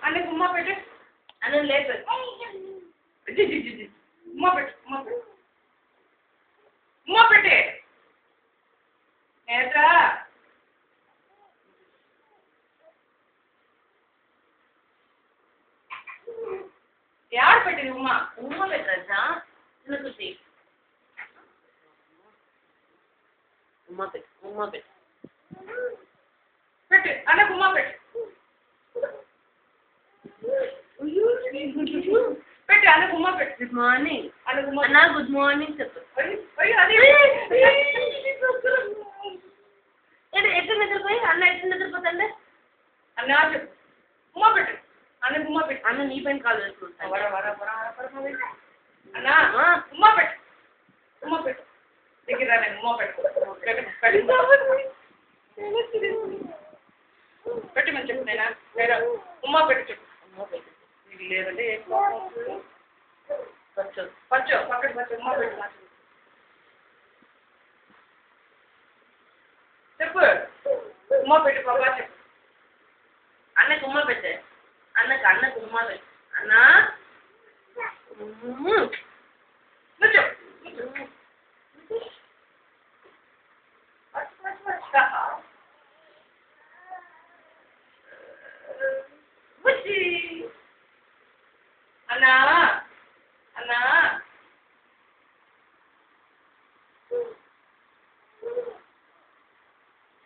అన్నకి ఉమ్మా పెట్టు. అన్న లేదు. ఉమ్మా పెట్టు. ఉమ్మా పెట్టే. ఏట్రా యాడ్ పెట్టింది ఉమ్మా. ఉమ్మా పెట్టరా చిన్న కుట్టి. ఉమ్మా పెట్టు. పెట్టు అన్నకు ఉమ్మా పెట్టు. పెట్టు అన్నకు ఉమ్మా పెట్టు. గుడ్ మార్నింగ్ అన్న. గుడ్ మార్నింగ్ చెప్పు. ఎట్లా నిద్రపోయి అన్న ఎట్లా నిద్రపోతాండే అన్న చెప్పు. ఉమ్మా పెట్టు అన్నకు ఉమ్మా పెట్టు. అన్న నీ పైన కాల్ వేసుకుంటా. అన్నా ఉమ్మా పెట్టు. ఉమ్మా పెట్టు. దగ్గర ఉమ్మా పెట్టు. పెట్టమని చెప్పు. నేనా లేదా ఉమ్మా పెట్టు చెప్పు. ఉమ్మా పెట్టు. ఇది లేదంటే పచ్చు పక్కన పచ్చు. ఉమ్మా పెట్టు చెప్పు. ఉమ్మా పెట్టు పాపా చెప్పు. అన్నకు ఉమ్మా పెట్టే. అన్నకు ఉమ్మా పెట్టు. అన్నా అన్నా అన్నా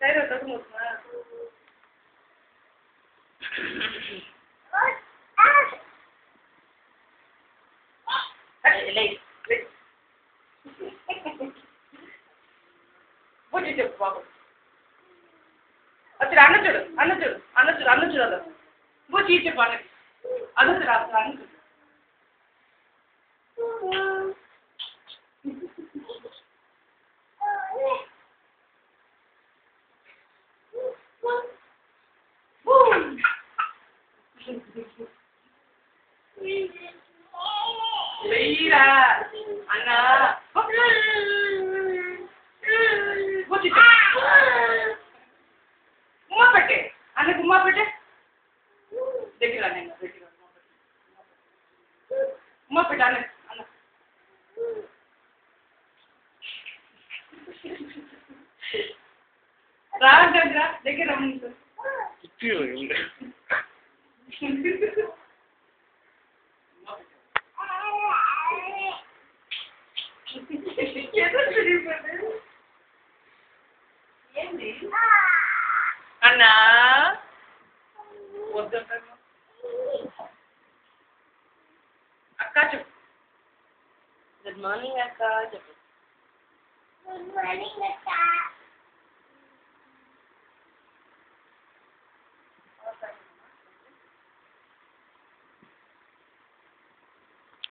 సరే తగ్గుమవుతున్నా. బుజ్జి చెప్పు బాబు. అసలు అన్న చూడు. బుజ్జి చెప్పు అన్నకి. అసలు అన్న చూడు. వెయ్యిరా అన్నా. ఉమ్మా పెట్టే. అన్నకు ఉమ్మా పెట్టే. దగ్గర ఉమ్మా పెట్టే అన్న. రా దగ్గర ఏంది అన్నా వద్దంటాను. అక్క చెప్పు. గుడ్ మార్నింగ్ అక్క చెప్పు. గుడ్ మార్నింగ్ అక్క.